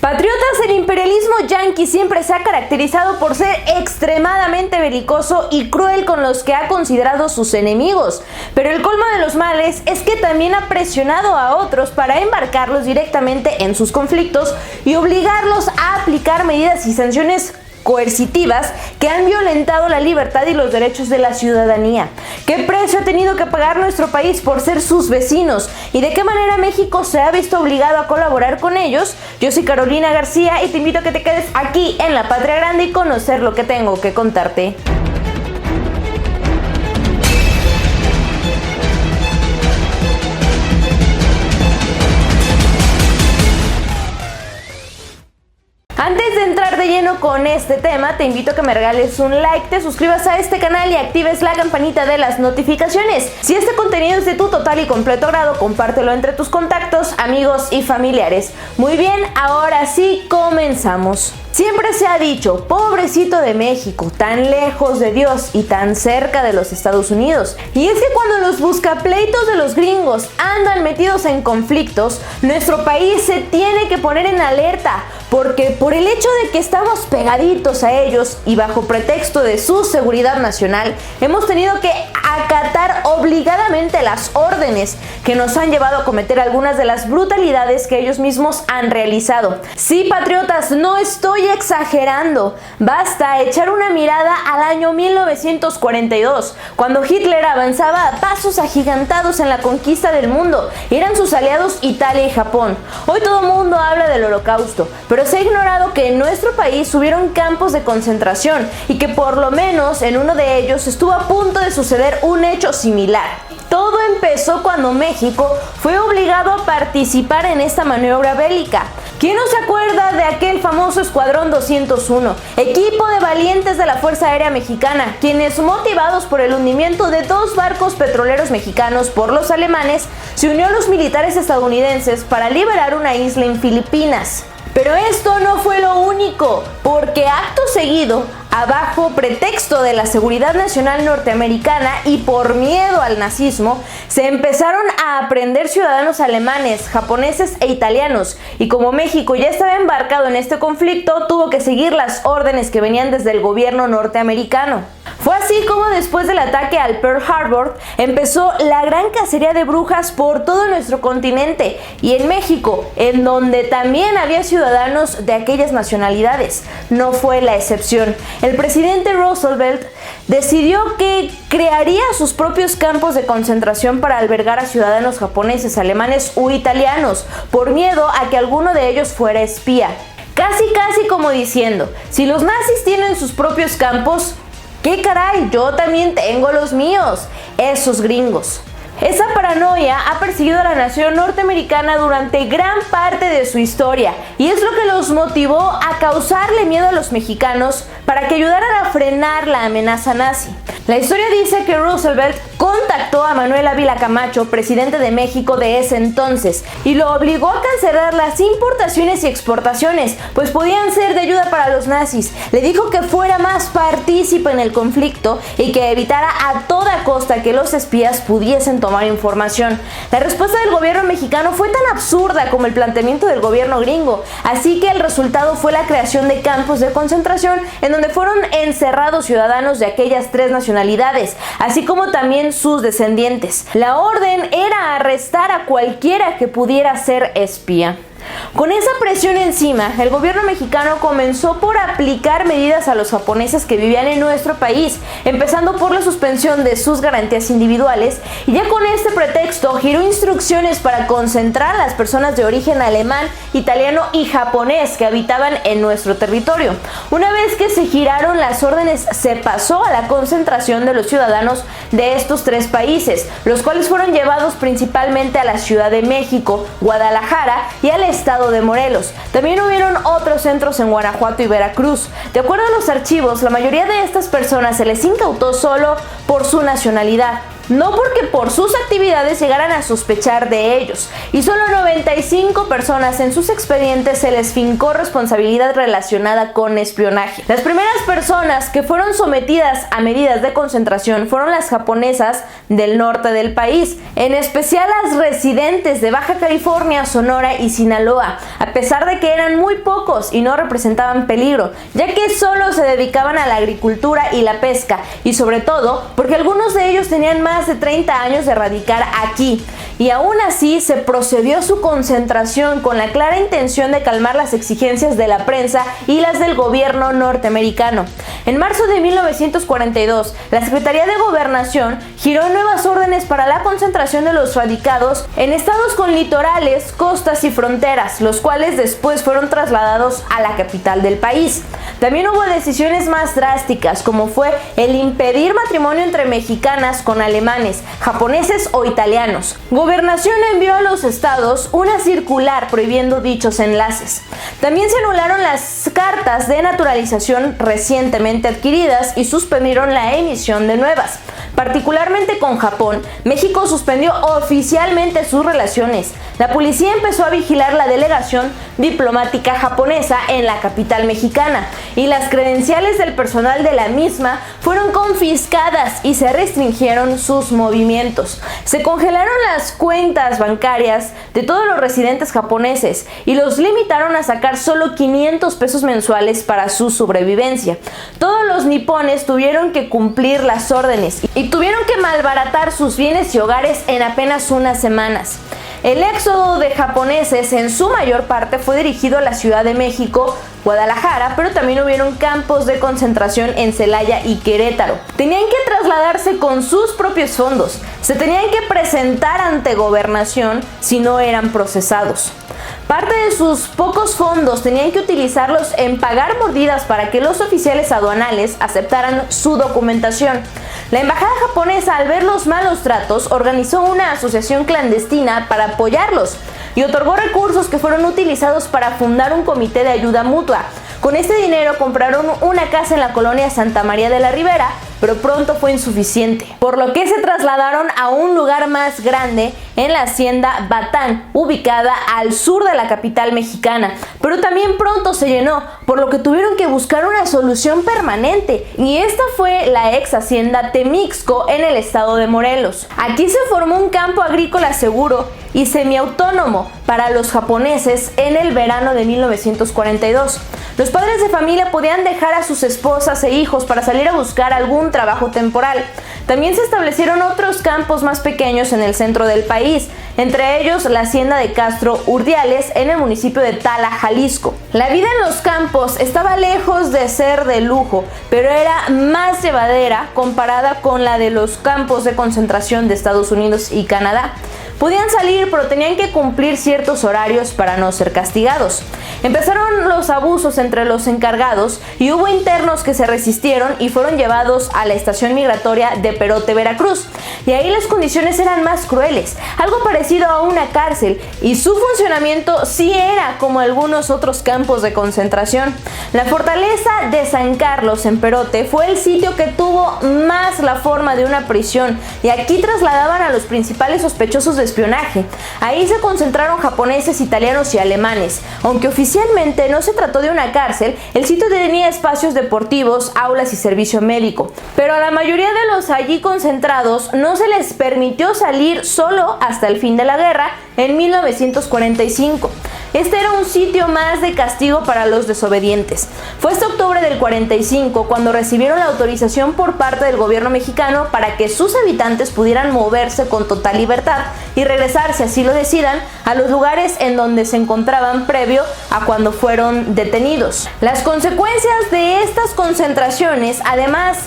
Patriotas, el imperialismo yanqui siempre se ha caracterizado por ser extremadamente belicoso y cruel con los que ha considerado sus enemigos, pero el colmo de los males es que también ha presionado a otros para embarcarlos directamente en sus conflictos y obligarlos a aplicar medidas y sanciones coercitivas que han violentado la libertad y los derechos de la ciudadanía. ¿Qué precio ha tenido que pagar nuestro país por ser sus vecinos? ¿Y de qué manera México se ha visto obligado a colaborar con ellos? Yo soy Carolina García y te invito a que te quedes aquí en La Patria Grande y conocer lo que tengo que contarte. Antes de entrar de lleno con este tema, te invito a que me regales un like, te suscribas a este canal y actives la campanita de las notificaciones. Si este contenido es de tu total y completo agrado, compártelo entre tus contactos, amigos y familiares. Muy bien, ahora sí comenzamos. Siempre se ha dicho, pobrecito de México, tan lejos de Dios y tan cerca de los Estados Unidos. Y es que cuando los buscapleitos de los gringos andan metidos en conflictos, nuestro país se tiene que poner en alerta, porque por el hecho de que estamos pegaditos a ellos y bajo pretexto de su seguridad nacional, hemos tenido que acatar obligadamente las órdenes que nos han llevado a cometer algunas de las brutalidades que ellos mismos han realizado. Sí, patriotas, no estoy exagerando. Basta echar una mirada al año 1942, cuando Hitler avanzaba a pasos agigantados en la conquista del mundo. Eran sus aliados Italia y Japón. Hoy todo el mundo habla del Holocausto, pero se ha ignorado que en nuestro país hubieron campos de concentración y que por lo menos en uno de ellos estuvo a punto de suceder un hecho similar. Todo empezó cuando México fue obligado a participar en esta maniobra bélica. ¿Quién no se acuerda de aquel famoso Escuadrón 201, equipo de valientes de la Fuerza Aérea Mexicana, quienes, motivados por el hundimiento de 2 barcos petroleros mexicanos por los alemanes, se unió a los militares estadounidenses para liberar una isla en Filipinas? Pero esto no fue lo único, porque acto seguido, bajo pretexto de la seguridad nacional norteamericana y por miedo al nazismo, se empezaron a aprender ciudadanos alemanes, japoneses e italianos, y como México ya estaba embarcado en este conflicto, tuvo que seguir las órdenes que venían desde el gobierno norteamericano. Fue así como después del ataque al Pearl Harbor empezó la gran cacería de brujas por todo nuestro continente y en México, en donde también había ciudadanos de aquellas nacionalidades. No fue la excepción. El presidente Roosevelt decidió que crearía sus propios campos de concentración para albergar a ciudadanos japoneses, alemanes u italianos, por miedo a que alguno de ellos fuera espía. Casi como diciendo, si los nazis tienen sus propios campos, ¿qué caray? Yo también tengo los míos, esos gringos. Esa paranoia ha perseguido a la nación norteamericana durante gran parte de su historia y es lo que los motivó a causarle miedo a los mexicanos para que ayudaran a frenar la amenaza nazi. La historia dice que Roosevelt contactó a Manuel Ávila Camacho, presidente de México de ese entonces, y lo obligó a cancelar las importaciones y exportaciones, pues podían ser de ayuda para los nazis. Le dijo que fuera más partícipe en el conflicto y que evitara a toda costa que los espías pudiesen tomar información. La respuesta del gobierno mexicano fue tan absurda como el planteamiento del gobierno gringo, así que el resultado fue la creación de campos de concentración en donde fueron encerrados ciudadanos de aquellas 3 nacionalidades, así como también sus descendientes. La orden era arrestar a cualquiera que pudiera ser espía. Con esa presión encima, el gobierno mexicano comenzó por aplicar medidas a los japoneses que vivían en nuestro país, empezando por la suspensión de sus garantías individuales, y ya con este pretexto giró instrucciones para concentrar a las personas de origen alemán, italiano y japonés que habitaban en nuestro territorio. Una vez que se giraron las órdenes, se pasó a la concentración de los ciudadanos de estos 3 países, los cuales fueron llevados principalmente a la Ciudad de México, Guadalajara y al estado de Morelos. También hubieron otros centros en Guanajuato y Veracruz. De acuerdo a los archivos, la mayoría de estas personas se les incautó solo por su nacionalidad. no porque por sus actividades llegaran a sospechar de ellos, y solo 95 personas en sus expedientes se les fincó responsabilidad relacionada con espionaje. Las primeras personas que fueron sometidas a medidas de concentración fueron las japonesas del norte del país, en especial las residentes de Baja California, Sonora y Sinaloa, a pesar de que eran muy pocos y no representaban peligro, ya que solo se dedicaban a la agricultura y la pesca, y sobre todo porque algunos de ellos tenían más de 30 años de radicar aquí, y aún así se procedió a su concentración con la clara intención de calmar las exigencias de la prensa y las del gobierno norteamericano. En marzo de 1942, la Secretaría de Gobernación giró nuevas órdenes para la concentración de los radicados en estados con litorales, costas y fronteras, los cuales después fueron trasladados a la capital del país. También hubo decisiones más drásticas, como fue el impedir matrimonio entre mexicanas con alemanes, japoneses o italianos. Gobernación envió a los estados una circular prohibiendo dichos enlaces. También se anularon las cartas de naturalización recientemente adquiridas y suspendieron la emisión de nuevas. Particularmente con Japón, México suspendió oficialmente sus relaciones. La policía empezó a vigilar la delegación diplomática japonesa en la capital mexicana, y las credenciales del personal de la misma fueron confiscadas y se restringieron sus movimientos. Se congelaron las cuentas bancarias de todos los residentes japoneses y los limitaron a sacar solo 500 pesos mensuales para su sobrevivencia. Todos los nipones tuvieron que cumplir las órdenes y tuvieron que malbaratar sus bienes y hogares en apenas unas semanas. El éxodo de japoneses en su mayor parte fue dirigido a la Ciudad de México, Guadalajara, pero también hubieron campos de concentración en Celaya y Querétaro. Tenían que trasladarse con sus propios fondos, se tenían que presentar ante Gobernación si no eran procesados. Parte de sus pocos fondos tenían que utilizarlos en pagar mordidas para que los oficiales aduanales aceptaran su documentación. La embajada japonesa, al ver los malos tratos, organizó una asociación clandestina para apoyarlos y otorgó recursos que fueron utilizados para fundar un comité de ayuda mutua. Con este dinero compraron una casa en la colonia Santa María de la Ribera, pero pronto fue insuficiente, por lo que se trasladaron a un lugar más grande en la hacienda Batán, ubicada al sur de la capital mexicana, pero también pronto se llenó, por lo que tuvieron que buscar una solución permanente, y esta fue la ex hacienda Temixco en el estado de Morelos. Aquí se formó un campo agrícola seguro y semiautónomo para los japoneses en el verano de 1942. Los padres de familia podían dejar a sus esposas e hijos para salir a buscar algún trabajo temporal. También se establecieron otros campos más pequeños en el centro del país, entre ellos la hacienda de Castro Urdiales en el municipio de Tala, Jalisco. La vida en los campos estaba lejos de ser de lujo, pero era más llevadera comparada con la de los campos de concentración de Estados Unidos y Canadá. Podían salir, pero tenían que cumplir ciertos horarios para no ser castigados. Empezaron los abusos entre los encargados y hubo internos que se resistieron y fueron llevados a la estación migratoria de Perote, Veracruz. Y ahí las condiciones eran más crueles, algo parecido a una cárcel, y su funcionamiento sí era como algunos otros campos de concentración. La fortaleza de San Carlos en Perote fue el sitio que tuvo más la forma de una prisión, y aquí trasladaban a los principales sospechosos de espionaje. Ahí se concentraron japoneses, italianos y alemanes. Aunque oficialmente no se trató de una cárcel, el sitio tenía espacios deportivos, aulas y servicio médico. Pero a la mayoría de los allí concentrados no se les permitió salir solo hasta el fin de la guerra en 1945. Este era un sitio más de castigo para los desobedientes. Fue este octubre del 45 cuando recibieron la autorización por parte del gobierno mexicano para que sus habitantes pudieran moverse con total libertad y regresar, si así lo decidan, a los lugares en donde se encontraban previo a cuando fueron detenidos. Las consecuencias de estas concentraciones, además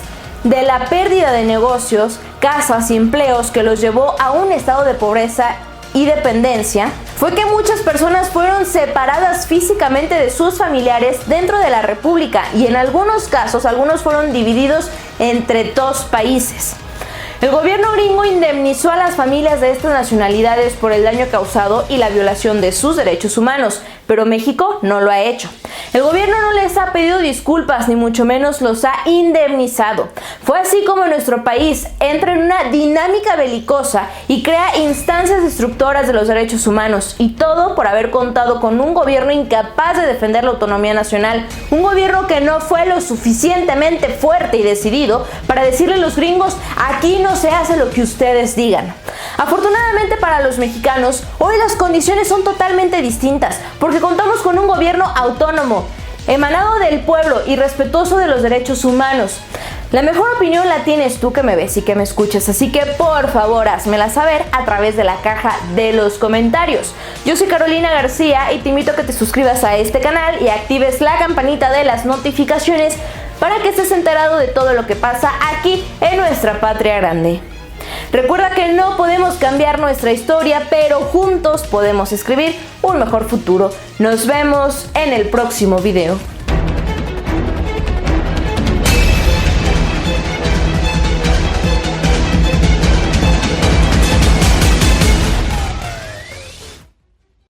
de la pérdida de negocios, casas y empleos que los llevó a un estado de pobreza y dependencia, fue que muchas personas fueron separadas físicamente de sus familiares dentro de la República, y en algunos casos algunos fueron divididos entre dos países. El gobierno gringo indemnizó a las familias de estas nacionalidades por el daño causado y la violación de sus derechos humanos, pero México no lo ha hecho. El gobierno no les ha pedido disculpas, ni mucho menos los ha indemnizado. Fue así como nuestro país entra en una dinámica belicosa y crea instancias destructoras de los derechos humanos, y todo por haber contado con un gobierno incapaz de defender la autonomía nacional, un gobierno que no fue lo suficientemente fuerte y decidido para decirle a los gringos: aquí no se hace lo que ustedes digan. Afortunadamente para los mexicanos, hoy las condiciones son totalmente distintas, porque contamos con un gobierno autónomo, emanado del pueblo y respetuoso de los derechos humanos. La mejor opinión la tienes tú que me ves y que me escuchas, así que por favor házmela saber a través de la caja de los comentarios. Yo soy Carolina García y te invito a que te suscribas a este canal y actives la campanita de las notificaciones para que estés enterado de todo lo que pasa aquí en nuestra patria grande. Recuerda que no podemos cambiar nuestra historia, pero juntos podemos escribir un mejor futuro. Nos vemos en el próximo video.